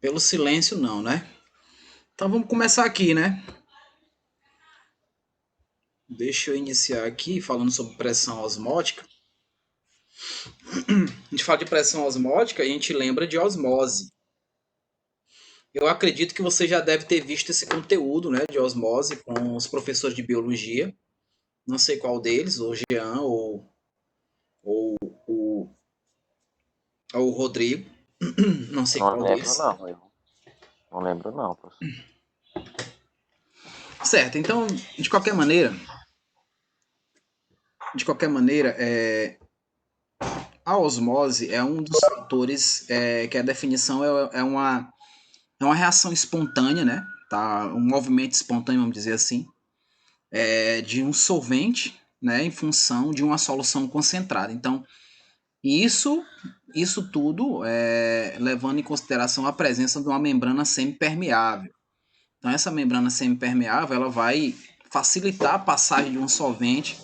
Pelo silêncio, não, né? Então vamos começar aqui, né? Deixa eu iniciar aqui falando sobre pressão osmótica. A gente fala de pressão osmótica e a gente lembra de osmose. Eu acredito que você já deve ter visto esse conteúdo, né, de osmose com os professores de biologia. Não sei qual deles, ou Jean ou, o, ou o Rodrigo. Não sei Não qual lembro deles. não, eu não lembro não, professor. Certo, então, de qualquer maneira, a osmose é um dos fatores que a definição é uma reação espontânea, né? Tá? Um movimento espontâneo, vamos dizer assim, de um solvente, né, em função de uma solução concentrada. Então, isso, isso tudo levando em consideração a presença de uma membrana semipermeável. Então, essa membrana semipermeável ela vai facilitar a passagem de um solvente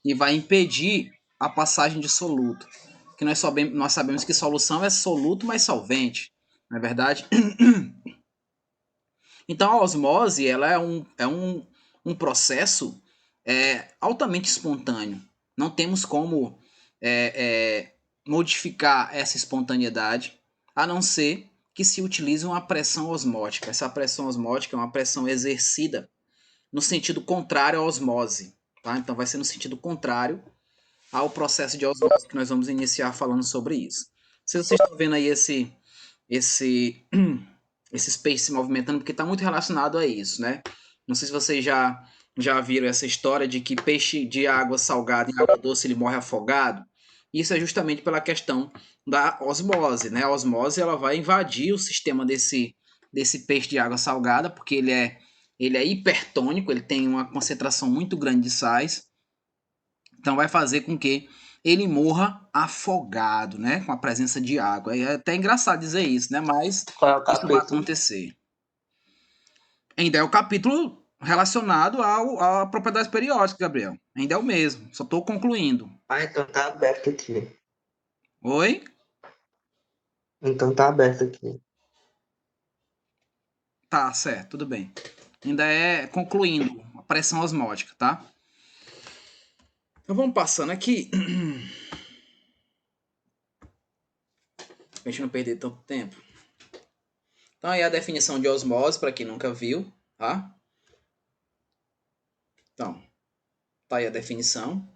e vai impedir a passagem de soluto. Que nós sabemos que solução é soluto mais solvente, não é verdade? Então a osmose ela é um processo altamente espontâneo. Não temos como modificar essa espontaneidade, a não ser que se utilize uma pressão osmótica. Essa pressão osmótica é uma pressão exercida no sentido contrário à osmose. Tá? Então vai ser no sentido contrário ao processo de osmose que nós vamos iniciar falando sobre isso. Se vocês estão vendo aí esse esse peixes se movimentando, porque está muito relacionado a isso, né? Não sei se vocês já viram essa história de que peixe de água salgada em água doce ele morre afogado. Isso é justamente pela questão da osmose, né? A osmose ela vai invadir o sistema desse peixe de água salgada, porque ele é hipertônico, ele tem uma concentração muito grande de sais, então vai fazer com que ele morra afogado, né? Com a presença de água. É até engraçado dizer isso, né? Mas Qual é o isso vai capítulo? acontecer. Ainda é o capítulo relacionado a propriedades periódicas, Gabriel. Ainda é o mesmo. Só estou concluindo. Ah, então tá aberto aqui. Oi? Então tá aberto aqui. Tá, certo, tudo bem. Ainda é concluindo a pressão osmótica, tá? Então vamos passando aqui. Pra gente não perder tanto tempo. Então aí a definição de osmose, para quem nunca viu, tá? Então, tá aí a definição.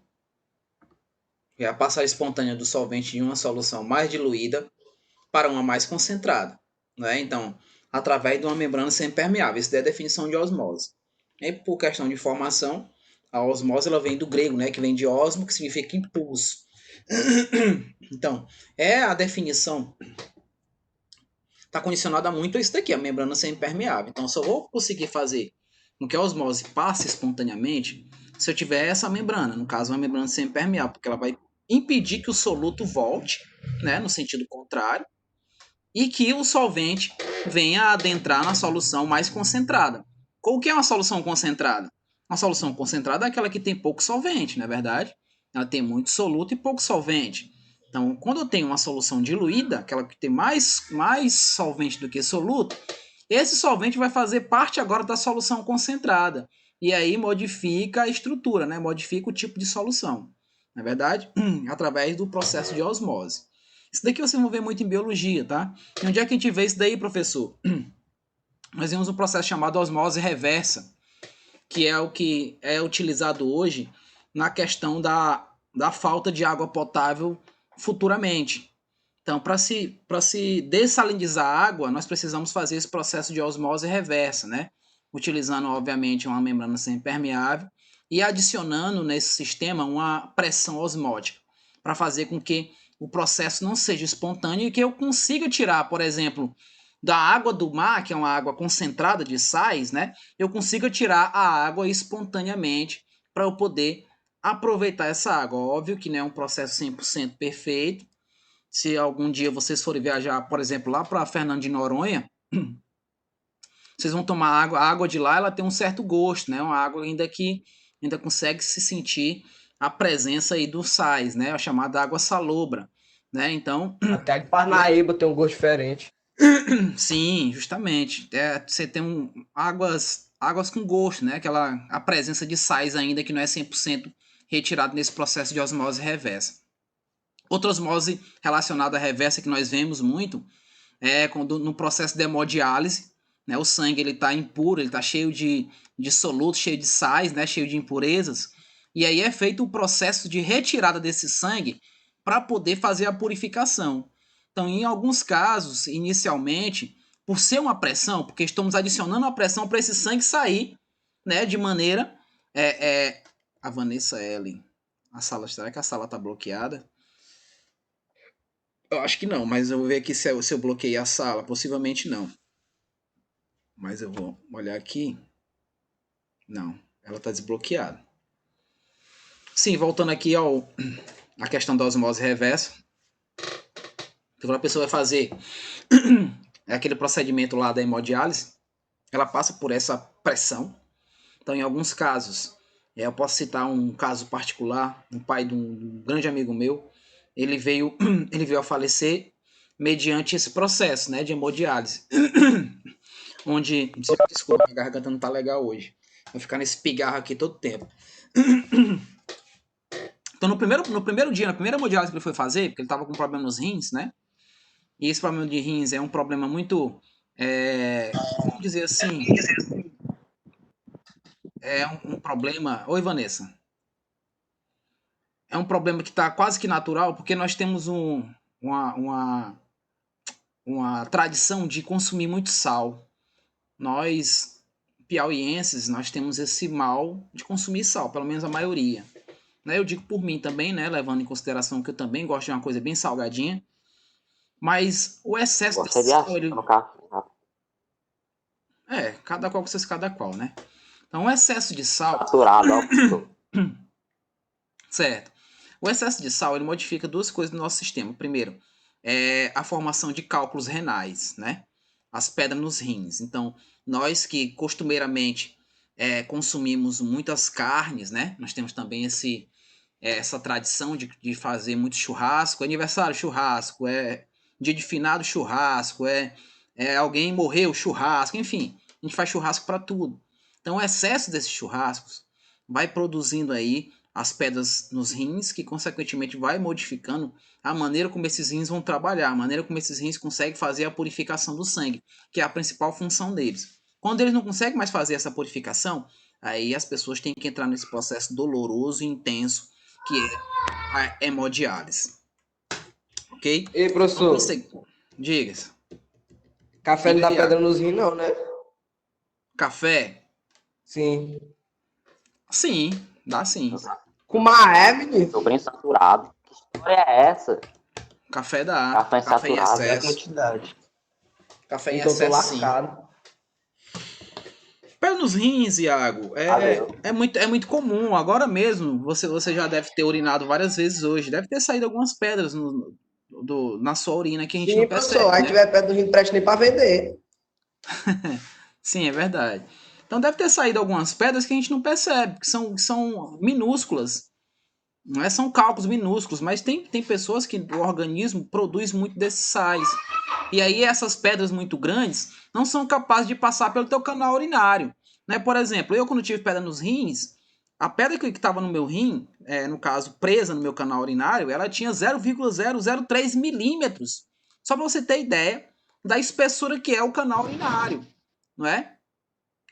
É a passagem espontânea do solvente de uma solução mais diluída para uma mais concentrada, né? Então, através de uma membrana semipermeável. Isso é a definição de osmose. E por questão de formação, a osmose ela vem do grego, né? Que vem de osmo, que significa impulso. Então, a definição está condicionada muito a isso daqui, a membrana semipermeável. Então, eu só vou conseguir fazer com que a osmose passe espontaneamente se eu tiver essa membrana, no caso, uma membrana semipermeável, porque ela vai impedir que o soluto volte, né, no sentido contrário, e que o solvente venha a adentrar na solução mais concentrada. O que é uma solução concentrada? Uma solução concentrada é aquela que tem pouco solvente, não é verdade? Ela tem muito soluto e pouco solvente. Então, quando eu tenho uma solução diluída, aquela que tem mais solvente do que soluto, esse solvente vai fazer parte agora da solução concentrada. E aí modifica a estrutura, né? Modifica o tipo de solução. Na verdade, através do processo de osmose. Isso daqui vocês vão ver muito em biologia, tá? E onde é que a gente vê isso daí, professor? Nós temos um processo chamado osmose reversa, que é o que é utilizado hoje na questão da falta de água potável futuramente. Então, para se dessalinizar a água, nós precisamos fazer esse processo de osmose reversa, né? Utilizando, obviamente, uma membrana semipermeável e adicionando nesse sistema uma pressão osmótica, para fazer com que o processo não seja espontâneo e que eu consiga tirar, por exemplo, da água do mar, que é uma água concentrada de sais, né? Eu consiga tirar a água espontaneamente para eu poder aproveitar essa água. Óbvio que não é um processo 100% perfeito. Se algum dia vocês forem viajar, por exemplo, lá para Fernando de Noronha, vocês vão tomar água. A água de lá ela tem um certo gosto, né? Uma água ainda que ainda consegue se sentir a presença aí dos sais, né? A chamada água salobra, né? Então, Até de Parnaíba tem um gosto diferente. Sim, justamente. Você tem águas com gosto, né? A presença de sais ainda que não é 100% retirado nesse processo de osmose reversa. Outra osmose relacionada à reversa que nós vemos muito é quando no processo de hemodiálise, né? O sangue ele está impuro, ele está cheio de solutos, cheio de sais, né? Cheio de impurezas. E aí é feito o processo de retirada desse sangue para poder fazer a purificação. Então, em alguns casos, inicialmente, por ser uma pressão, porque estamos adicionando uma pressão para esse sangue sair, né, de maneira. A Vanessa L. Será que a sala está bloqueada? Eu acho que não, mas eu vou ver aqui se eu bloqueei a sala. Possivelmente não. Mas eu vou olhar aqui. Não, ela está desbloqueada. Sim, voltando aqui à questão da osmose reversa. Então, quando a pessoa vai fazer aquele procedimento lá da hemodiálise, ela passa por essa pressão. Então, em alguns casos, eu posso citar um caso particular, um pai de um grande amigo meu, ele veio a falecer mediante esse processo, né, de hemodiálise. Onde, desculpa, a garganta não tá legal hoje. Vou ficar nesse pigarro aqui todo tempo. Então, no primeiro dia, na primeira hemodiálise que ele foi fazer, porque ele tava com problema nos rins, né? E esse problema de rins é um problema muito, vamos dizer assim, é um problema... Oi, Vanessa. É um problema que está quase que natural, porque nós temos uma tradição de consumir muito sal. Nós, piauienses, nós temos esse mal de consumir sal, pelo menos a maioria. Né? Eu digo por mim também, né? Levando em consideração que eu também gosto de uma coisa bem salgadinha. Mas o excesso de sal... cada qual com seus cada qual, né? Então, o excesso de sal... Saturado, certo. O excesso de sal, ele modifica duas coisas no nosso sistema. Primeiro, a formação de cálculos renais, né? As pedras nos rins. Então, nós que costumeiramente consumimos muitas carnes, né? Nós temos também essa tradição de fazer muito churrasco. Aniversário, churrasco. Dia de finado, churrasco. Alguém morreu, churrasco. Enfim, a gente faz churrasco para tudo. Então, o excesso desses churrascos vai produzindo aí as pedras nos rins, que consequentemente vai modificando a maneira como esses rins vão trabalhar, a maneira como esses rins conseguem fazer a purificação do sangue, que é a principal função deles. Quando eles não conseguem mais fazer essa purificação, aí as pessoas têm que entrar nesse processo doloroso e intenso, que é a hemodiálise. Ok? Ei, professor, Diga. café não dá pedra nos rins, não, né? Café? Sim. Sim, dá sim. Com uma menino? Tô bem saturado. Que história é essa? Café dá. Café saturado. É a quantidade. Café em Então excesso, tô lascado. Pedra nos rins, Iago, é muito comum. Agora mesmo, você já deve ter urinado várias vezes hoje. Deve ter saído algumas pedras na sua urina que a gente não percebe. Professor, aí tiver pedra no rim, não presta nem pra vender. Sim, é verdade. Então deve ter saído algumas pedras que a gente não percebe, que são minúsculas. Não são cálculos minúsculos, mas tem pessoas que o organismo produz muito desses sais. E aí essas pedras muito grandes não são capazes de passar pelo teu canal urinário. Né? Por exemplo, eu quando tive pedra nos rins, a pedra que estava no meu rim, no caso presa no meu canal urinário, ela tinha 0,003 milímetros. Só para você ter ideia da espessura que é o canal urinário. Não é?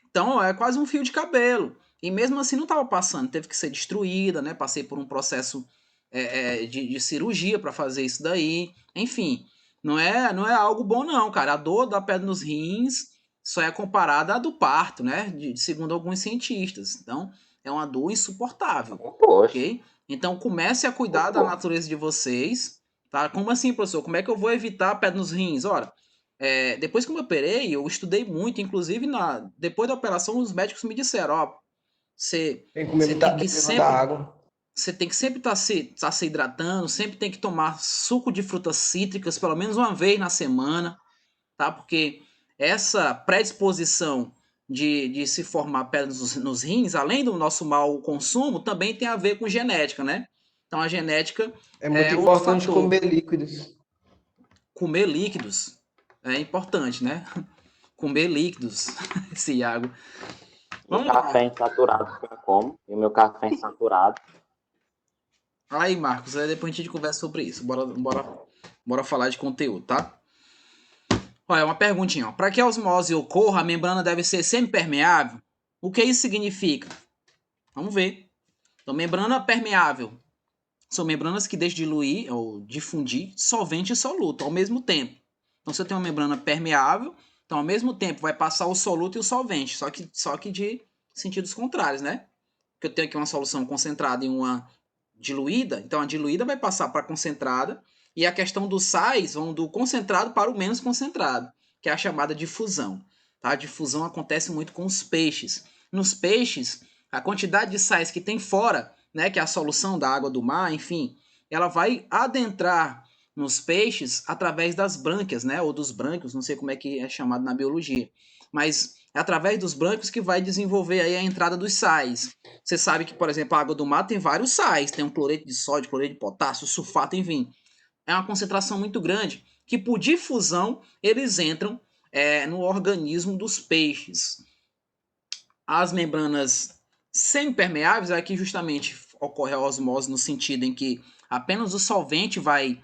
Então é quase um fio de cabelo. E mesmo assim não estava passando, teve que ser destruída, né? Passei por um processo de cirurgia para fazer isso daí. Enfim, não é algo bom não, cara. A dor da pedra nos rins só é comparada à do parto, né? Segundo alguns cientistas. Então é uma dor insuportável. Poxa. Ok? Então comece a cuidar da natureza de vocês. Tá? Como assim, professor? Como é que eu vou evitar a pedra nos rins? Ora, depois que eu me operei, eu estudei muito, inclusive depois da operação os médicos me disseram, você tem que sempre água. Você tem que sempre estar se hidratando, sempre tem que tomar suco de frutas cítricas pelo menos uma vez na semana, tá? Porque essa predisposição de se formar pedras nos rins, além do nosso mau consumo, também tem a ver com genética, né? Então a genética é muito importante comer líquidos. Comer líquidos. É importante, né? Comer líquidos, esse Iago. E o Vamos lá. café insaturado que eu como. E o meu café insaturado. Aí, Marcos, aí depois a gente conversa sobre isso. Bora falar de conteúdo, tá? Olha, uma perguntinha. Para que a osmose ocorra, a membrana deve ser semipermeável? O que isso significa? Vamos ver. Então, membrana permeável são membranas que deixam diluir ou difundir solvente e soluto ao mesmo tempo. Então, se eu tenho uma membrana permeável, então ao mesmo tempo vai passar o soluto e o solvente, só que de sentidos contrários, né? Porque eu tenho aqui uma solução concentrada em uma diluída, então a diluída vai passar para a concentrada, e a questão dos sais vão do concentrado para o menos concentrado, que é a chamada difusão. Tá? A difusão acontece muito com os peixes. Nos peixes, a quantidade de sais que tem fora, né, que é a solução da água do mar, enfim, ela vai adentrar nos peixes através das brânquias, né, ou dos brânquios, não sei como é que é chamado na biologia, mas é através dos brânquios que vai desenvolver aí a entrada dos sais. Você sabe que, por exemplo, a água do mar tem vários sais, tem um cloreto de sódio, cloreto de potássio, sulfato, enfim. É uma concentração muito grande, que por difusão eles entram no organismo dos peixes. As membranas semipermeáveis, aqui justamente ocorre a osmose no sentido em que apenas o solvente vai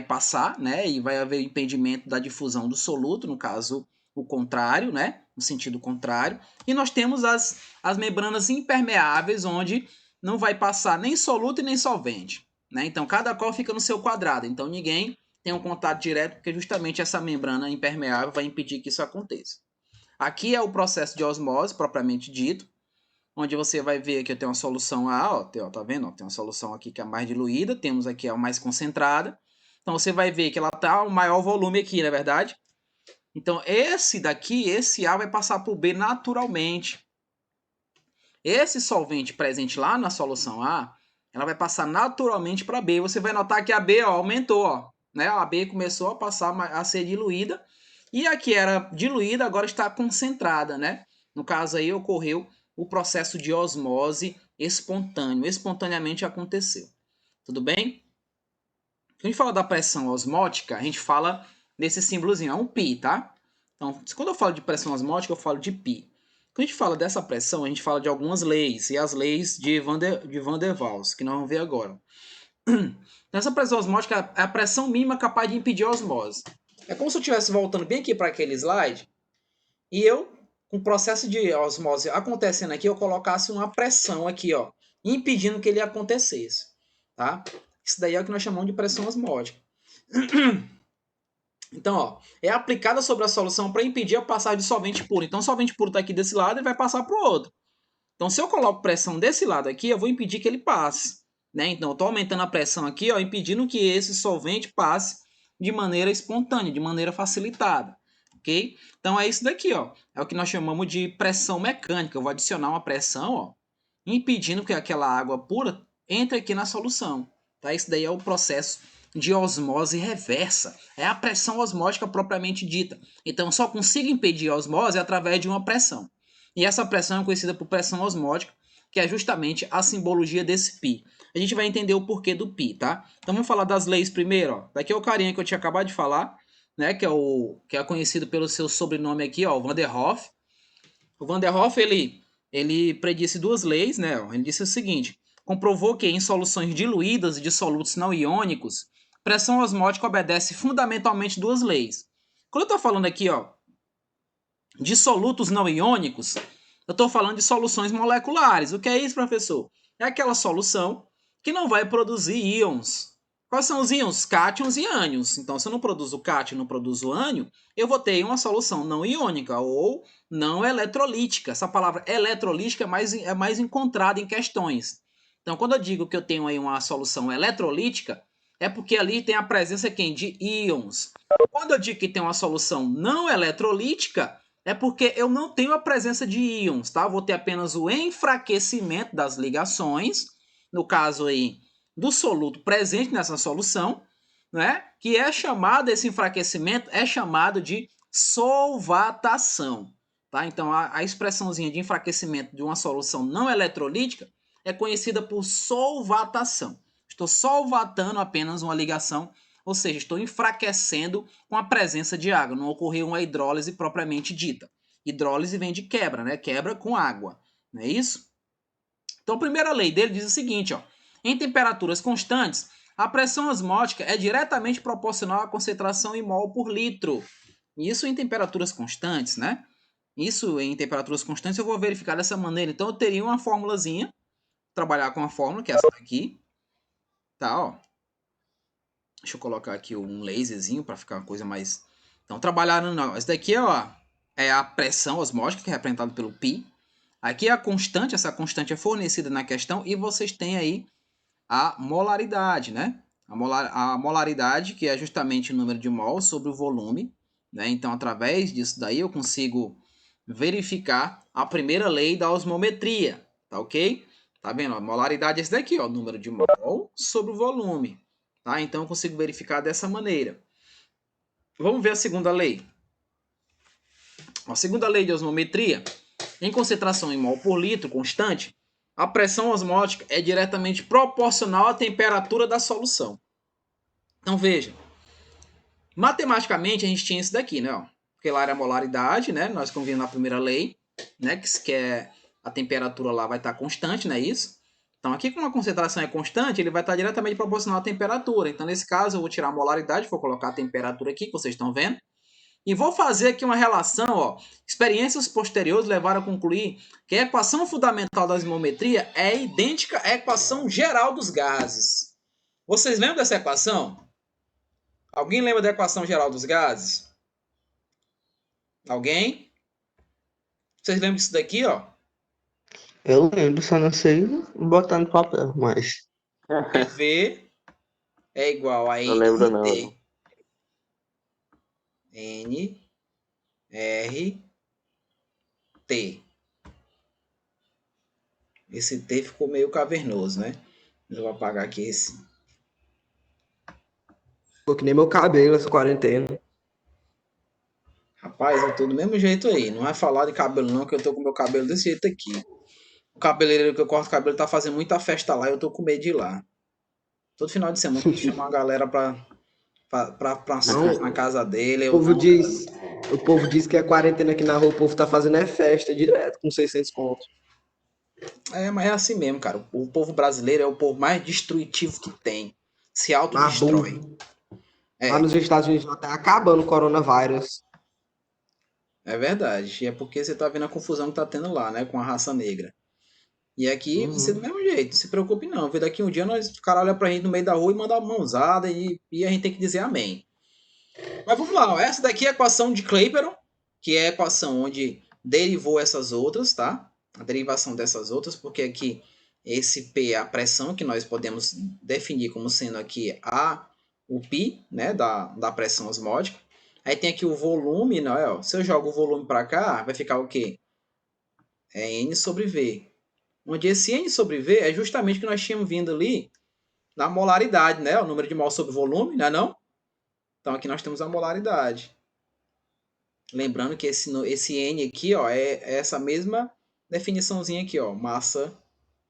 passar, né, e vai haver impedimento da difusão do soluto, no caso o contrário, né, no sentido contrário. E nós temos as membranas impermeáveis, onde não vai passar nem soluto e nem solvente, né? Então cada qual fica no seu quadrado. Então ninguém tem um contato direto, porque justamente essa membrana impermeável vai impedir que isso aconteça. Aqui é o processo de osmose propriamente dito, onde você vai ver que eu tenho uma solução A, ó, tá vendo? Ó, tem uma solução aqui que é mais diluída, temos aqui a mais concentrada. Então você vai ver que ela está o maior volume aqui, não é verdade? Então esse daqui, esse A vai passar para o B naturalmente. Esse solvente presente lá na solução A, ela vai passar naturalmente para B. Você vai notar que a B ó, aumentou, ó, né? A B começou a passar a ser diluída e a que era diluída agora está concentrada, né? No caso aí ocorreu o processo de osmose espontâneo, espontaneamente aconteceu. Tudo bem? Quando a gente fala da pressão osmótica, a gente fala desse símbolozinho, é um π, tá? Então, quando eu falo de pressão osmótica, eu falo de π. Quando a gente fala dessa pressão, a gente fala de algumas leis, e as leis de Van der Waals, que nós vamos ver agora. Essa pressão osmótica é a pressão mínima capaz de impedir a osmose. É como se eu estivesse voltando bem aqui para aquele slide, e eu, com o processo de osmose acontecendo aqui, eu colocasse uma pressão aqui, ó, impedindo que ele acontecesse, tá? Isso daí é o que nós chamamos de pressão osmótica. Então, ó, é aplicada sobre a solução para impedir a passagem de solvente puro. Então, o solvente puro está aqui desse lado e vai passar para o outro. Então, se eu coloco pressão desse lado aqui, eu vou impedir que ele passe, né? Então, eu estou aumentando a pressão aqui, ó, impedindo que esse solvente passe de maneira espontânea, de maneira facilitada, ok? Então, é isso daqui, ó. É o que nós chamamos de pressão mecânica. Eu vou adicionar uma pressão, ó, impedindo que aquela água pura entre aqui na solução. Tá? Isso daí é o processo de osmose reversa. É a pressão osmótica propriamente dita. Então, eu só consigo impedir a osmose através de uma pressão. E essa pressão é conhecida por pressão osmótica, que é justamente a simbologia desse π. A gente vai entender o porquê do π, tá? Então, vamos falar das leis primeiro. Ó. Daqui é o carinha que eu tinha acabado de falar, né? Que é conhecido pelo seu sobrenome aqui, ó, o Van der Hoff. O Van der Hoff, ele predisse duas leis, né? Ele disse o seguinte: comprovou que em soluções diluídas e de solutos não iônicos, pressão osmótica obedece fundamentalmente duas leis. Quando eu estou falando aqui, ó, de solutos não iônicos, eu estou falando de soluções moleculares. O que é isso, professor? É aquela solução que não vai produzir íons. Quais são os íons? Cátions e ânions. Então, se eu não produzo cátion e não produzo ânion, eu vou ter uma solução não iônica ou não eletrolítica. Essa palavra eletrolítica é mais encontrada em questões. Então, quando eu digo que eu tenho aí uma solução eletrolítica, é porque ali tem a presença de íons. Quando eu digo que tem uma solução não eletrolítica, é porque eu não tenho a presença de íons, tá? Eu vou ter apenas o enfraquecimento das ligações, no caso aí do soluto presente nessa solução, né? Que é chamado, esse enfraquecimento é chamado de solvatação, tá? Então a expressãozinha de enfraquecimento de uma solução não eletrolítica é conhecida por solvatação. Estou solvatando apenas uma ligação, ou seja, estou enfraquecendo com a presença de água, não ocorreu uma hidrólise propriamente dita. Hidrólise vem de quebra, né? Quebra com água, não é isso? Então a primeira lei dele diz o seguinte, ó, em temperaturas constantes, a pressão osmótica é diretamente proporcional à concentração em mol por litro. Isso em temperaturas constantes, né? Isso em temperaturas constantes eu vou verificar dessa maneira. Então eu teria uma formulazinha, trabalhar com a fórmula, que é essa daqui. Tá, ó. Deixa eu colocar aqui um laserzinho para ficar uma coisa mais... Então trabalhando, não. Esse daqui, ó, é a pressão osmótica, que é representada pelo π. Aqui é a constante, essa constante é fornecida na questão e vocês têm aí a molaridade, né? A molaridade, que é justamente o número de mol sobre o volume, né? Então, através disso daí, eu consigo verificar a primeira lei da osmometria, tá ok? Tá vendo? A molaridade é esse daqui, ó, o número de mol sobre o volume, tá? Então, eu consigo verificar dessa maneira. Vamos ver a segunda lei. A segunda lei de osmometria, em concentração em mol por litro constante, a pressão osmótica é diretamente proporcional à temperatura da solução. Então veja, matematicamente a gente tinha isso daqui, né? Ó, porque lá era a molaridade, né? Nós convimos na primeira lei, né? Que é a temperatura lá vai estar constante, não é isso? Então aqui como a concentração é constante, ele vai estar diretamente proporcional à temperatura. Então nesse caso eu vou tirar a molaridade, vou colocar a temperatura aqui, que vocês estão vendo. E vou fazer aqui uma relação, ó. Experiências posteriores levaram a concluir que a equação fundamental da osmometria é idêntica à equação geral dos gases. Vocês lembram dessa equação? Alguém lembra da equação geral dos gases? Alguém? Vocês lembram disso daqui, ó? Eu lembro, só não sei botar no papel, mas. V é igual a Não lembro não. NT. N, R, T. Esse T ficou meio cavernoso, né? Eu vou apagar aqui esse. Ficou que nem meu cabelo essa quarentena. Rapaz, eu tô do mesmo jeito aí. Não é falar de cabelo não, que eu tô com meu cabelo desse jeito aqui. O cabeleireiro que eu corto o cabelo tá fazendo muita festa lá e eu tô com medo de ir lá. Todo final de semana eu chamo uma galera pra Não, na casa dele. O povo diz que a quarentena aqui na rua, o povo tá fazendo é festa direto, com 600 contos. Mas é assim mesmo, cara. O povo brasileiro é o povo mais destrutivo que tem. Se Mas autodestrói. burro. É, Lá nos Estados Unidos já tá acabando o coronavírus. é verdade. E é porque você tá vendo a confusão que tá tendo lá, né? Com a raça negra. E aqui vai ser do mesmo jeito. Não se preocupe não. Viu? Daqui um dia o cara olha pra gente no meio da rua e manda uma mãozada e a gente tem que dizer amém. Mas vamos lá. Ó. Essa daqui é a equação de Clapeyron, que é a equação onde derivou essas outras, tá? A derivação dessas outras, porque aqui esse P é a pressão que nós podemos definir como sendo aqui o π, né, da pressão osmótica. Aí tem aqui o volume, né, ó, se eu jogo o volume para cá, vai ficar o quê? É N sobre V. Onde esse N sobre V é justamente o que nós tínhamos vindo ali na molaridade, né? O número de mol sobre volume, não é não? Então aqui nós temos a molaridade. Lembrando que esse N aqui, ó, é essa mesma definiçãozinha aqui, ó, massa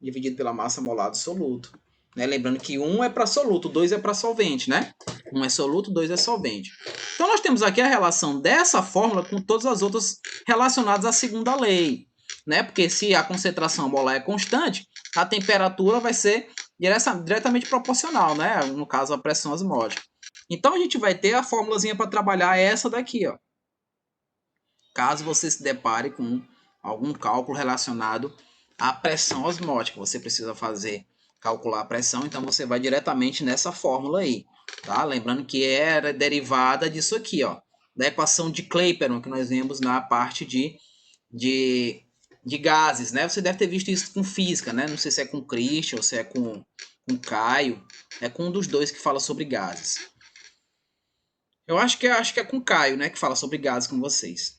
dividido pela massa molar do soluto. Né? Lembrando que 1 é para soluto, 2 é para solvente, né? 1 é soluto, 2 é solvente. Então nós temos aqui a relação dessa fórmula com todas as outras relacionadas à segunda lei. Né? Porque se a concentração molar é constante, a temperatura vai ser diretamente proporcional, né? No caso, a pressão osmótica. Então a gente vai ter a fórmulazinha para trabalhar essa daqui, ó. Caso você se depare com algum cálculo relacionado à pressão osmótica, você precisa calcular a pressão, então você vai diretamente nessa fórmula aí, tá? Lembrando que era derivada disso aqui, ó, da equação de Clapeyron, que nós vimos na parte de gases, né? Você deve ter visto isso com física, né? Não sei se é com Christian ou se é com Caio, é com um dos dois que fala sobre gases. Eu acho que é com Caio, né, que fala sobre gases com vocês.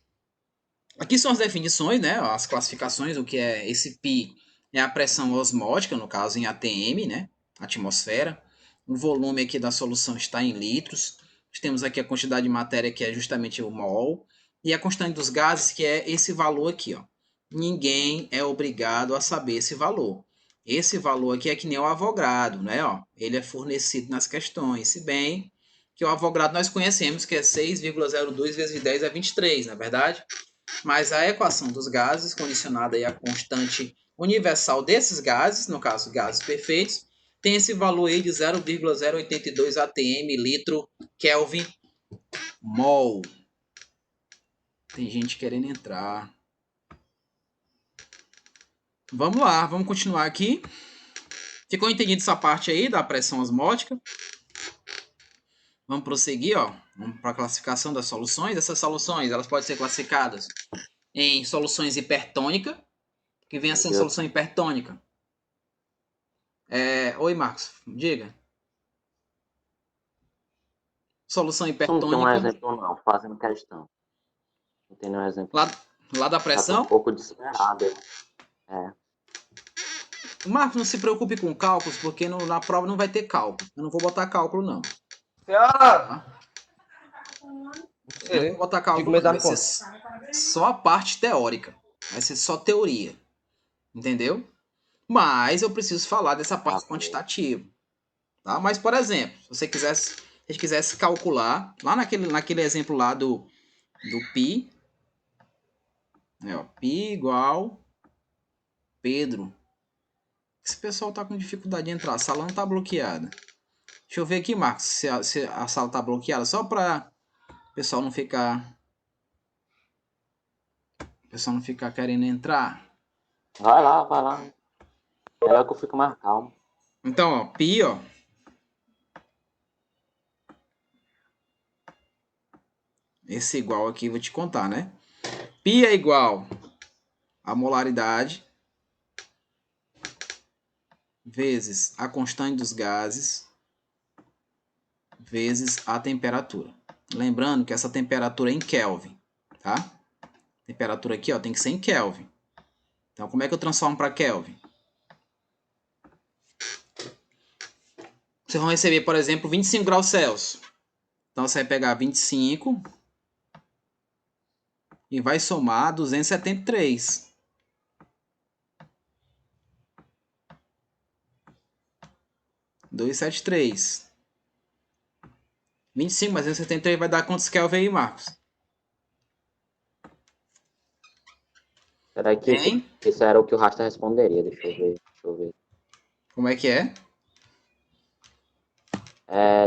Aqui são as definições, né, as classificações, o que é esse π é a pressão osmótica, no caso em atm, né, atmosfera. O volume aqui da solução está em litros. Temos aqui a quantidade de matéria, que é justamente o mol. E a constante dos gases, que é esse valor aqui, ó. Ninguém é obrigado a saber esse valor. Esse valor aqui é que nem o Avogadro, né, ó. Ele é fornecido nas questões, se bem que o Avogadro nós conhecemos, que é 6,02 vezes 10 é 23, não é verdade? Mas a equação dos gases, condicionada aí à constante universal desses gases, no caso gases perfeitos, tem esse valor aí de 0,082 atm litro Kelvin mol. Tem gente querendo entrar. Vamos lá, vamos continuar aqui. Ficou entendido essa parte aí da pressão osmótica? Vamos prosseguir, ó. Vamos para a classificação das soluções. Essas soluções, elas podem ser classificadas em soluções hipertônicas, que vem a ser solução hipertônica. Oi, Marcos, diga. Solução Não tem hipertônica. um exemplo, não, fazendo questão. Não tem nenhum exemplo. Lá da Tá pressão? um pouco desesperado. Marcos, não se preocupe com cálculos, porque na prova não vai ter cálculo. Eu não vou botar cálculo, não. Senhora! Eu não vou botar cálculo, não. Vai ser só a parte teórica. Vai ser só teoria. Entendeu? Mas eu preciso falar dessa parte quantitativa. Tá? Mas, por exemplo, se você quisesse calcular, lá naquele exemplo lá do π, π igual Pedro. Esse pessoal tá com dificuldade de entrar. A sala não tá bloqueada. Deixa eu ver aqui, Marcos, se a sala tá bloqueada, só para o pessoal não ficar querendo entrar. Vai lá. É que eu fico mais calmo. Então, ó, π, ó. Esse igual aqui, vou te contar, né? π é igual a molaridade vezes a constante dos gases vezes a temperatura. Lembrando que essa temperatura é em Kelvin, tá? A temperatura aqui, ó, tem que ser em Kelvin. Então, como é que eu transformo para Kelvin? Vocês vão receber, por exemplo, 25 graus Celsius. Então, você vai pegar 25 e vai somar 273. (273). 25 mais 273 vai dar quantos Kelvin aí, Marcos? Será que isso era o que o Rasta responderia? Deixa eu ver. Como é que é?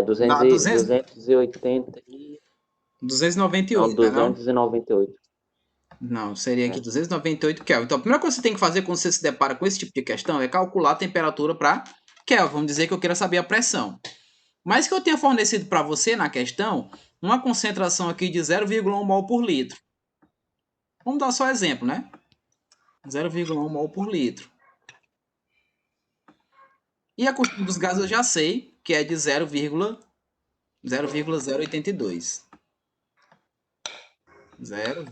280 e... 298, não, 298. Não, seria aqui 298 Kelvin. Então, a primeira coisa que você tem que fazer quando você se depara com esse tipo de questão é calcular a temperatura para Kelvin. Vamos dizer que eu queira saber a pressão. Mas que eu tenha fornecido para você na questão uma concentração aqui de 0,1 mol por litro. Vamos dar só exemplo, né? 0,1 mol por litro. E a constante dos gases eu já sei que é de 0,082. 0,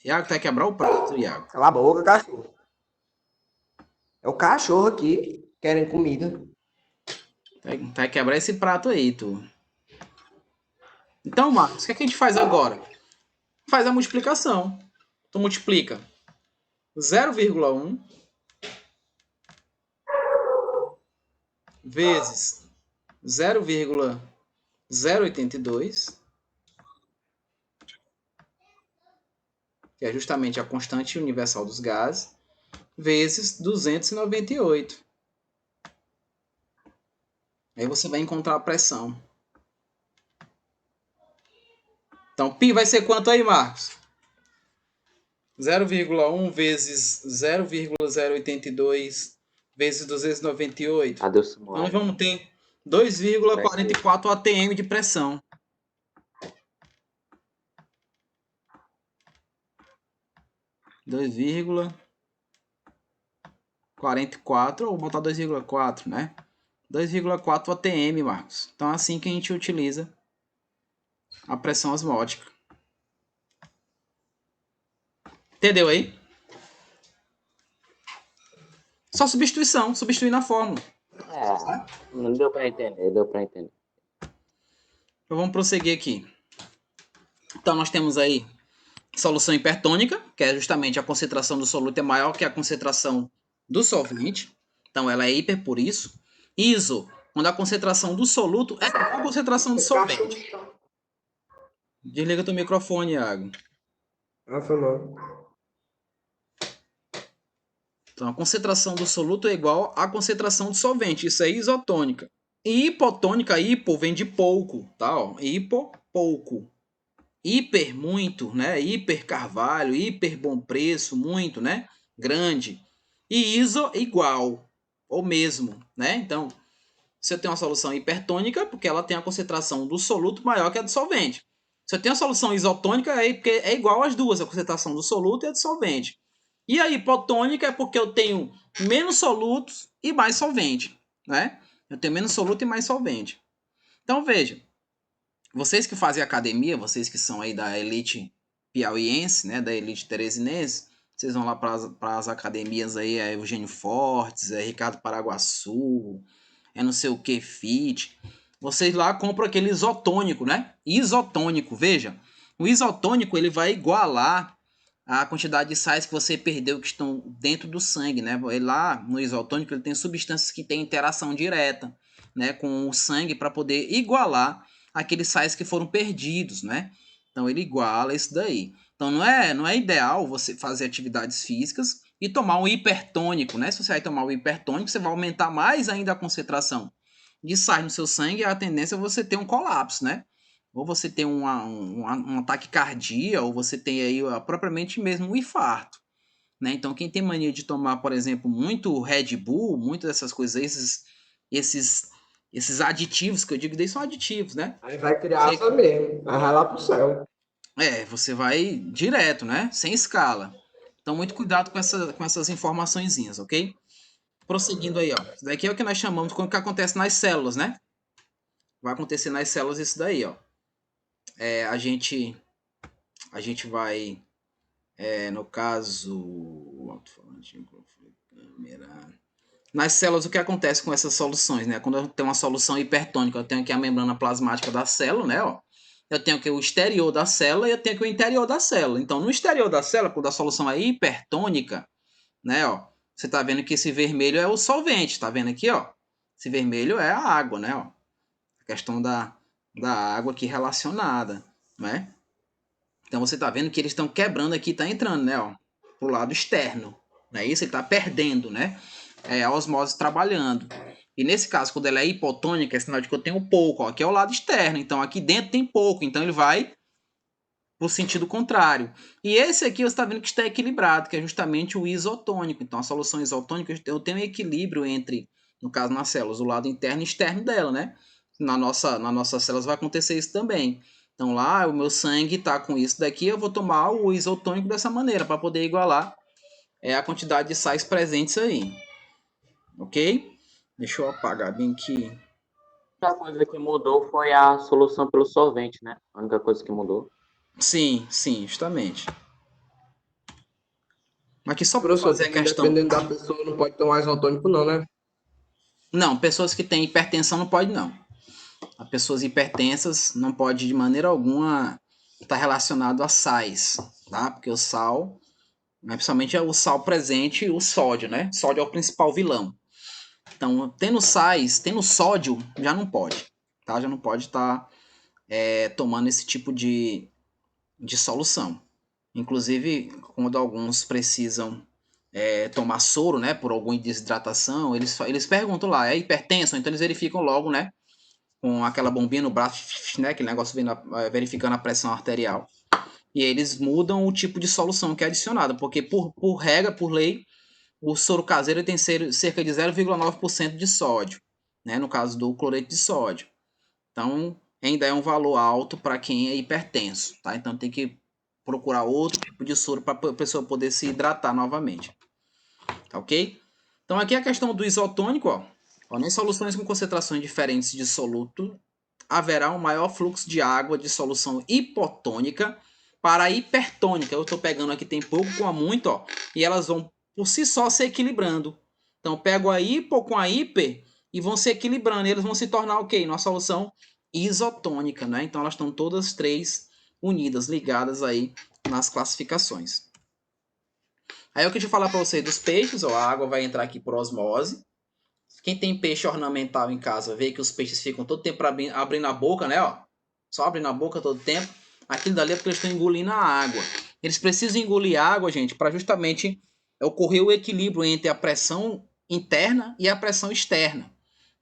Iago, tá quebrar o prato, Iago. Cala a boca, cachorro. É o cachorro aqui querendo comida. Vai quebrar esse prato aí, tu. Então, Marcos, o que a gente faz agora? Faz a multiplicação. Tu multiplica 0,1 vezes 0,082, que é justamente a constante universal dos gases, vezes 298. Aí você vai encontrar a pressão. Então, π vai ser quanto aí, Marcos? 0,1 vezes 0,082 vezes 298. Cadê o Então, simulado? nós vamos ter 2,44 atm de pressão. (2,44) ou botar 2,4, né? 2,4 atm, Marcos. Então é assim que a gente utiliza a pressão osmótica. Entendeu aí? Só substituição, substituir na fórmula. Não deu para entender, Então vamos prosseguir aqui. Então nós temos aí solução hipertônica, que é justamente a concentração do soluto é maior que a concentração do solvente. Então ela é hiper por isso. Iso quando a concentração do soluto é igual à concentração do solvente. Desliga teu microfone, Iago. Foi mal. Então, a concentração do soluto é igual à concentração do solvente. Isso é isotônica. E hipotônica, hipo, vem de pouco, tá? Ó, hipo, pouco. Hiper, muito, né? Hiper carvalho, hiper bom preço, muito, né? Grande. E iso, igual, ou mesmo, né? Então, se eu tenho uma solução hipertônica, porque ela tem a concentração do soluto maior que a do solvente. Se eu tenho a solução isotônica, é porque é igual às duas, a concentração do soluto e a do solvente. E a hipotônica é porque eu tenho menos solutos e mais solvente, né? Eu tenho menos soluto e mais solvente. Então, veja, vocês que fazem academia, vocês que são aí da elite piauiense, né, da elite teresinense, vocês vão lá para as academias aí, é Eugênio Fortes, é Ricardo Paraguaçu, é não sei o que, Fit. Vocês lá compram aquele isotônico, né? Isotônico, veja. O isotônico, ele vai igualar a quantidade de sais que você perdeu que estão dentro do sangue, né? Ele lá no isotônico, ele tem substâncias que têm interação direta, né, com o sangue para poder igualar aqueles sais que foram perdidos, né? Então ele iguala isso daí. Então não é ideal você fazer atividades físicas e tomar um hipertônico, né? Se você vai tomar um hipertônico, você vai aumentar mais ainda a concentração de sais no seu sangue e a tendência é você ter um colapso, né? Ou você tem um ataque cardíaco, ou você tem aí propriamente mesmo um infarto, né? Então quem tem mania de tomar, por exemplo, muito Red Bull, muitas dessas coisas, esses aditivos que eu digo daí são aditivos, né? Aí vai criar asa mesmo. Aí vai lá pro céu. Você vai direto, né? Sem escala. Então, muito cuidado com essas informaçõezinhas, ok? Prosseguindo aí, ó. Isso daqui é o que nós chamamos de o que acontece nas células, né? Vai acontecer nas células isso daí, ó. A gente vai, no caso... Nas células, o que acontece com essas soluções, né? Quando eu tenho uma solução hipertônica, eu tenho aqui a membrana plasmática da célula, né? Ó. Eu tenho aqui o exterior da célula e eu tenho aqui o interior da célula. Então, no exterior da célula, quando a solução é hipertônica, né? Ó, você está vendo que esse vermelho é o solvente, tá vendo aqui, ó? Esse vermelho é a água, né? Ó. A questão da água aqui relacionada, né? Então, você está vendo que eles estão quebrando aqui, tá entrando, né? Ó, pro lado externo, não é isso? Ele está perdendo, né? A osmose trabalhando. E nesse caso, quando ela é hipotônica, é sinal de que eu tenho pouco. Ó, aqui é o lado externo, então aqui dentro tem pouco. Então ele vai para o sentido contrário. E esse aqui você está vendo que está equilibrado, que é justamente o isotônico. Então a solução isotônica, eu tenho um equilíbrio entre, no caso nas células, o lado interno e externo dela, né? Nas nossas células vai acontecer isso também. Então lá o meu sangue está com isso daqui, eu vou tomar o isotônico dessa maneira, para poder igualar a quantidade de sais presentes aí. Ok? Deixa eu apagar bem aqui. A única coisa que mudou foi a solução pelo solvente, né? A única coisa que mudou. Sim, justamente. Mas aqui só para Professor, fazer a também questão. dependendo da pessoa, não pode tomar isotônico, não, né? Não, pessoas que têm hipertensão não pode não. As pessoas hipertensas não pode de maneira alguma estar relacionado a sais, tá? Porque o sal, né, principalmente é o sal presente, o sódio, né? Sódio é o principal vilão. Então, tendo sais, tendo sódio, já não pode, tá? Já não pode estar tomando esse tipo de solução. Inclusive, quando alguns precisam tomar soro, né, por alguma desidratação, eles perguntam lá, é hipertenso? Então eles verificam logo, né, com aquela bombinha no braço, né, aquele negócio verificando a pressão arterial. E eles mudam o tipo de solução que é adicionada, porque por regra, por lei, o soro caseiro tem cerca de 0,9% de sódio, né, no caso do cloreto de sódio. Então, ainda é um valor alto para quem é hipertenso, tá? Então tem que procurar outro tipo de soro para a pessoa poder se hidratar novamente. Tá ok? Então aqui a questão do isotônico, ó, em soluções com concentrações diferentes de soluto, haverá um maior fluxo de água de solução hipotônica para a hipertônica. Eu estou pegando aqui, tem pouco com a muito, ó, e elas vão por si só se equilibrando. Então pego a hipo com a hiper e vão se equilibrando, e eles vão se tornar o quê? Uma solução isotônica, né? Então elas estão todas três unidas, ligadas aí nas classificações. Aí eu queria falar para vocês dos peixes, ó, a água vai entrar aqui por osmose, Quem tem peixe ornamental em casa vê que os peixes ficam todo tempo abrindo a boca, né? Ó, só abrindo a boca todo tempo. Aquilo dali é porque eles estão engolindo a água. Eles precisam engolir água, gente, para justamente ocorrer o equilíbrio entre a pressão interna e a pressão externa.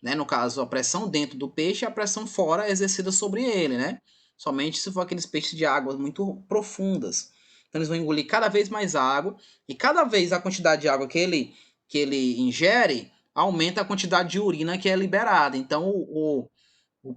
Né? No caso, a pressão dentro do peixe e a pressão fora exercida sobre ele, né? Somente se for aqueles peixes de águas muito profundas. Então eles vão engolir cada vez mais água e cada vez a quantidade de água que ele ingere aumenta a quantidade de urina que é liberada. Então o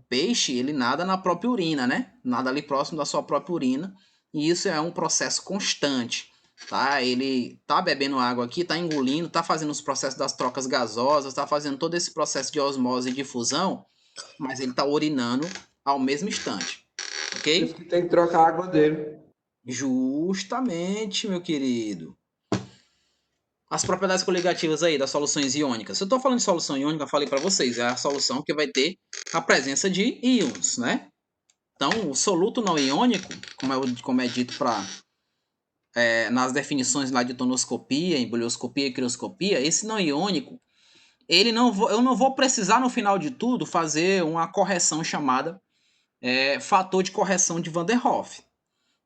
peixe ele nada na própria urina, né? Nada ali próximo da sua própria urina. E isso é um processo constante. Tá? Ele tá bebendo água aqui, tá engolindo, tá fazendo os processos das trocas gasosas, tá fazendo todo esse processo de osmose e difusão, mas ele tá urinando ao mesmo instante. Por Ok? isso que tem que trocar a água dele. Justamente, meu querido. As propriedades coligativas aí das soluções iônicas. Se eu estou falando de solução iônica, eu falei para vocês, é a solução que vai ter a presença de íons, né? Então, o soluto não iônico, como é dito nas definições lá de tonoscopia, embrioscopia e crioscopia, esse não iônico, eu não vou precisar, no final de tudo, fazer uma correção chamada fator de correção de Van der Hoff.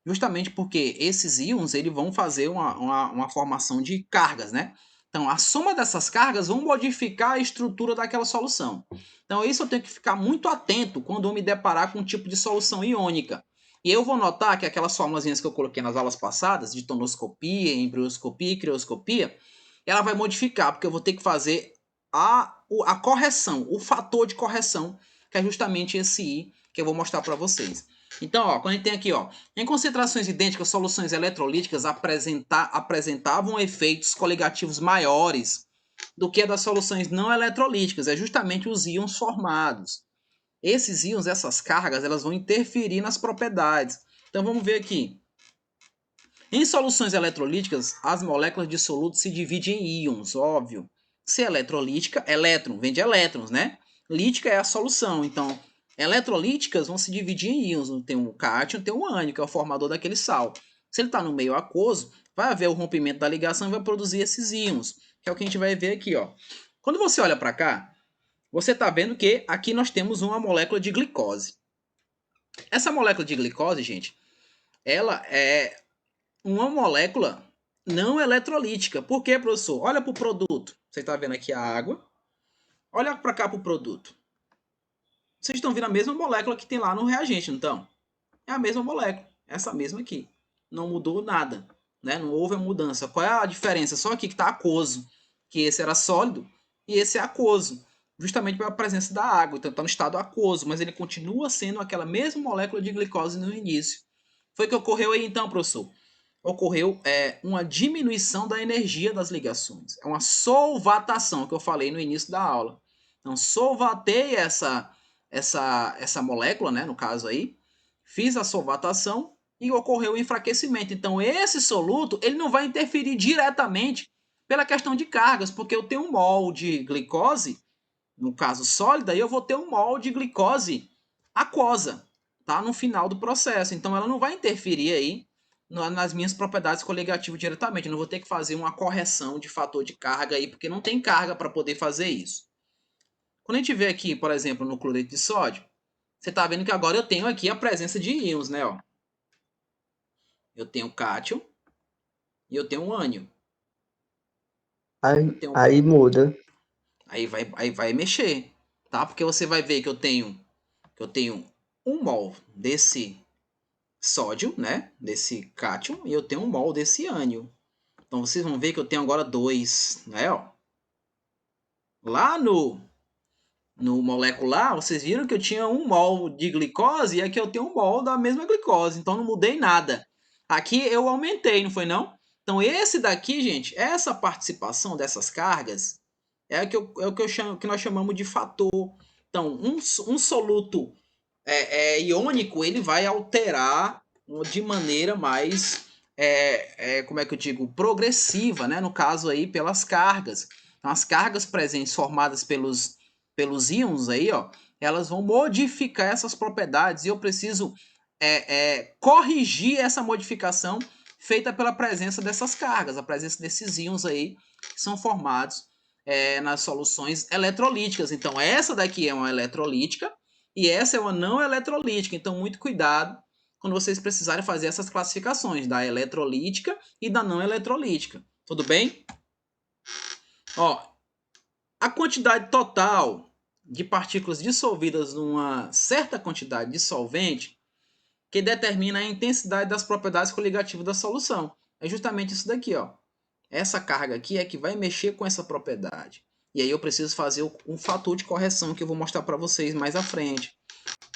Justamente porque esses íons eles vão fazer uma formação de cargas, né? Então, a soma dessas cargas vão modificar a estrutura daquela solução. Então, isso eu tenho que ficar muito atento quando eu me deparar com um tipo de solução iônica. E eu vou notar que aquelas formulazinhas que eu coloquei nas aulas passadas, de tonoscopia, embrioscopia e crioscopia, ela vai modificar, porque eu vou ter que fazer a correção, o fator de correção, que é justamente esse I que eu vou mostrar para vocês. Então, ó, quando a gente tem aqui, ó, em concentrações idênticas, soluções eletrolíticas apresentavam efeitos coligativos maiores do que a das soluções não eletrolíticas. É justamente os íons formados. Esses íons, essas cargas, elas vão interferir nas propriedades. Então, vamos ver aqui. Em soluções eletrolíticas, as moléculas de soluto se dividem em íons, óbvio. Se é eletrolítica, elétron, vem de elétrons, né? Lítica é a solução, então eletrolíticas vão se dividir em íons. Tem um cátion, tem um ânion, que é o formador daquele sal. Se ele está no meio aquoso, vai haver o rompimento da ligação e vai produzir esses íons, que é o que a gente vai ver aqui, ó. Quando você olha para cá, você está vendo que aqui nós temos uma molécula de glicose. Essa molécula de glicose, gente, ela é uma molécula não eletrolítica. Por quê, professor? Olha para o produto. Você está vendo aqui a água. Olha para cá para o produto. Vocês estão vendo a mesma molécula que tem lá no reagente, não estão? É a mesma molécula. Essa mesma aqui. Não mudou nada. Né? Não houve a mudança. Qual é a diferença? Só aqui que está aquoso. Que esse era sólido e esse é aquoso. Justamente pela presença da água. Então está no estado aquoso. Mas ele continua sendo aquela mesma molécula de glicose no início. Foi o que ocorreu aí então, professor? Ocorreu uma diminuição da energia das ligações. É uma solvatação, que eu falei no início da aula. Então, solvatei essa molécula, né, no caso aí, fiz a solvatação e ocorreu o enfraquecimento. Então, esse soluto ele não vai interferir diretamente pela questão de cargas, porque eu tenho um mol de glicose, no caso sólida, e eu vou ter um mol de glicose aquosa, tá, no final do processo. Então, ela não vai interferir aí nas minhas propriedades coligativas diretamente. Eu não vou ter que fazer uma correção de fator de carga aí, porque não tem carga para poder fazer isso. Quando a gente vê aqui, por exemplo, no cloreto de sódio, você está vendo que agora eu tenho aqui a presença de íons, né? Ó. Eu tenho cátion e eu tenho ânion. Aí muda. Aí vai mexer, tá? Porque você vai ver que eu tenho um mol desse sódio, né? Desse cátion, e eu tenho um mol desse ânion. Então vocês vão ver que eu tenho agora 2, né? Ó. Lá no molecular, vocês viram que eu tinha 1 mol de glicose e aqui eu tenho 1 mol da mesma glicose. Então não mudei nada. Aqui eu aumentei, não foi não? Então esse daqui, gente, essa participação dessas cargas é o que nós chamamos de fator. Então um soluto iônico, ele vai alterar de maneira mais, como é que eu digo, progressiva, né? No caso aí, pelas cargas. Então, as cargas presentes formadas pelos íons aí, ó, elas vão modificar essas propriedades e eu preciso corrigir essa modificação feita pela presença dessas cargas, a presença desses íons aí que são formados nas soluções eletrolíticas. Então, essa daqui é uma eletrolítica e essa é uma não eletrolítica. Então, muito cuidado quando vocês precisarem fazer essas classificações da eletrolítica e da não eletrolítica. Tudo bem? Ó, a quantidade total de partículas dissolvidas numa certa quantidade de solvente que determina a intensidade das propriedades coligativas da solução. É justamente isso daqui, ó. Essa carga aqui é que vai mexer com essa propriedade. E aí eu preciso fazer um fator de correção que eu vou mostrar para vocês mais à frente.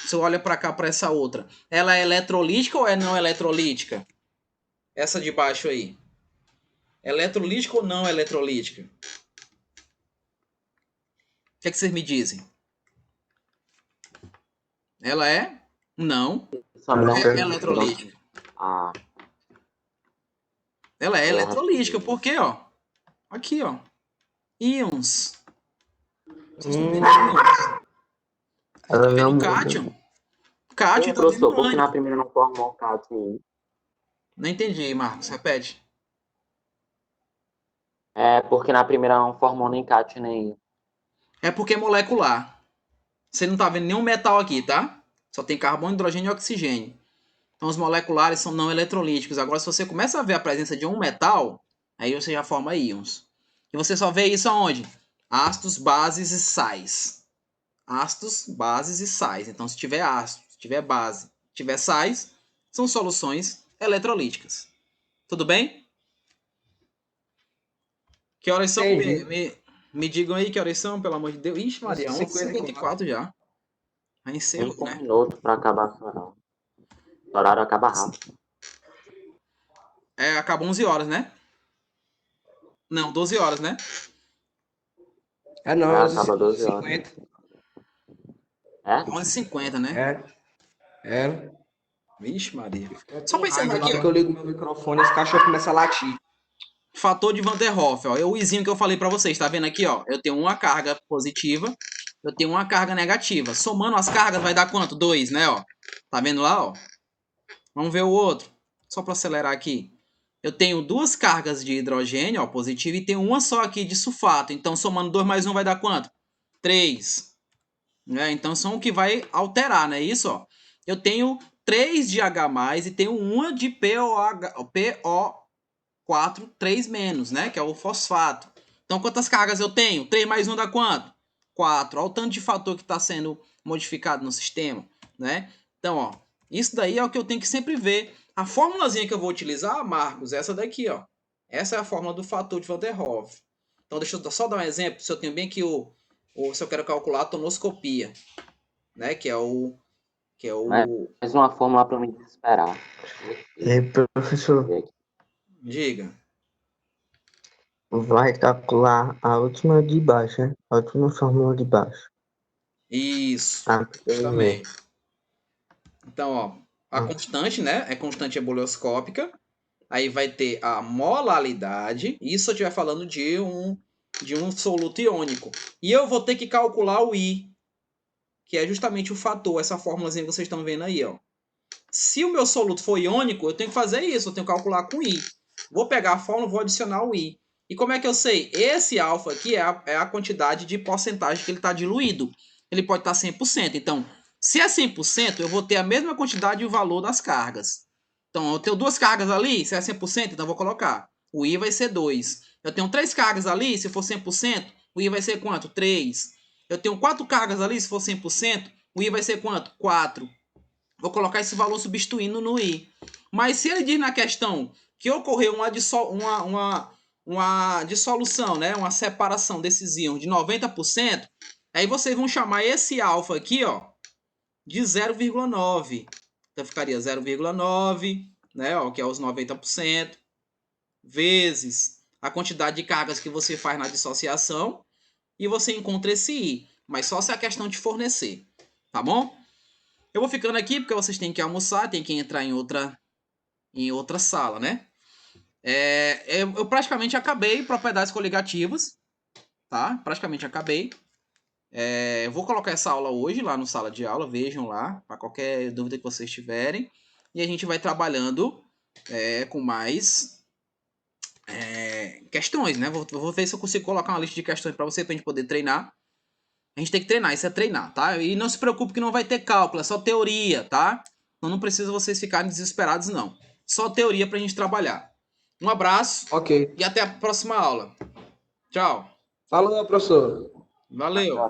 Se eu olho para cá, para essa outra, ela é eletrolítica ou é não eletrolítica? Essa de baixo aí. Eletrolítica ou não eletrolítica? O que é que vocês me dizem? Ela é? Não. É eletrolítica. Ah, Ela é eletrolítica, porque, ó. Aqui, ó. Íons. Vocês estão vendo íons? Ela Tá não vendo muda. cátion? Cátion tá professor, vendo porque na ânion. primeira não formou o cátion. Não entendi, Marcos. Repete. É porque na primeira não formou nem cátion nem. É porque é molecular. Você não tá vendo nenhum metal aqui, tá? Só tem carbono, hidrogênio e oxigênio. Então os moleculares são não eletrolíticos. Agora, se você começa a ver a presença de um metal, aí você já forma íons. E você só vê isso aonde? Ácidos, bases e sais. Ácidos, bases e sais. Então, se tiver ácido, se tiver base, se tiver sais, são soluções eletrolíticas. Tudo bem? Que horas são? Me digam aí que horas são, pelo amor de Deus. Ixi, Maria, 11h54 já. Já encerrou, 5 né? minutos para acabar esse horário. O horário acaba rápido. É, acabou 11 horas, né? Não, 12 horas, né? É não, Acaba 12 horas. 50. É? 11h50, né? É. Vixe, Maria. Só Só pra encerrar aqui, que ó. eu ligo meu microfone, esse cachorro começa a latir. Fator de Van der Rohe, ó. É o izinho que eu falei pra vocês, tá vendo aqui, ó? Eu tenho uma carga positiva, eu tenho uma carga negativa. Somando as cargas vai dar quanto? 2, né, ó? Tá vendo lá, ó? Vamos ver o outro. Só pra acelerar aqui. Eu tenho duas cargas de hidrogênio, ó, positiva, e tenho uma só aqui de sulfato. Então, somando 2 mais 1 vai dar quanto? 3. Né? Então, são o que vai alterar, né? Isso, ó. Eu tenho 3 de H+, e tenho uma de PO4, 3 menos, né? Que é o fosfato. Então, quantas cargas eu tenho? 3 mais 1 dá quanto? 4. Olha o tanto de fator que está sendo modificado no sistema, né? Então, ó, isso daí é o que eu tenho que sempre ver. A fórmulazinha que eu vou utilizar, Marcos, é essa daqui, ó. Essa é a fórmula do fator de Van der Rohe. Então, deixa eu só dar um exemplo. Se eu tenho bem que se eu quero calcular a tonoscopia, né? Que é o Mais uma fórmula para me desesperar. Professor, diga. vai calcular a última de baixo, né? A última fórmula de baixo. Isso. Ah, Justamente. Então, ó, a Ah. constante, né? É constante ebullioscópica. Aí vai ter a molaridade. Isso eu estiver falando de um soluto iônico. E eu vou ter que calcular o I, que é justamente o fator, essa fórmulazinha que vocês estão vendo aí, ó. Se o meu soluto for iônico, eu tenho que fazer isso, eu tenho que calcular com I. Vou pegar a fórmula, vou adicionar o I. E como é que eu sei? Esse alfa aqui é a quantidade de porcentagem que ele está diluído. Ele pode estar 100%. Então, se é 100%, eu vou ter a mesma quantidade e o valor das cargas. Então, eu tenho duas cargas ali, se é 100%, então eu vou colocar. O I vai ser 2. Eu tenho 3 cargas ali, se for 100%, o I vai ser quanto? 3. Eu tenho 4 cargas ali, se for 100%, o I vai ser quanto? 4. Vou colocar esse valor substituindo no I. Mas se ele diz na questão que ocorreu uma dissolução, né? Uma separação desses íons de 90%, aí vocês vão chamar esse alfa aqui, ó, de 0,9. Então ficaria 0,9, né, ó, que é os 90%, vezes a quantidade de cargas que você faz na dissociação, e você encontra esse I. Mas só se a questão te fornecer, tá bom? Eu vou ficando aqui porque vocês têm que almoçar, tem que entrar em outra sala, né? Eu praticamente acabei propriedades coligativas, tá? Praticamente acabei. Eu vou colocar essa aula hoje lá no sala de aula, vejam lá, para qualquer dúvida que vocês tiverem. E a gente vai trabalhando com mais questões, né? Vou ver se eu consigo colocar uma lista de questões para você, pra gente poder treinar. A gente tem que treinar, isso é treinar, tá? E não se preocupe que não vai ter cálculo, é só teoria, tá? Então não precisa vocês ficarem desesperados, não. Só teoria pra gente trabalhar. Um abraço Ok. e até a próxima aula. Tchau. Falou, professor. Valeu. Lembra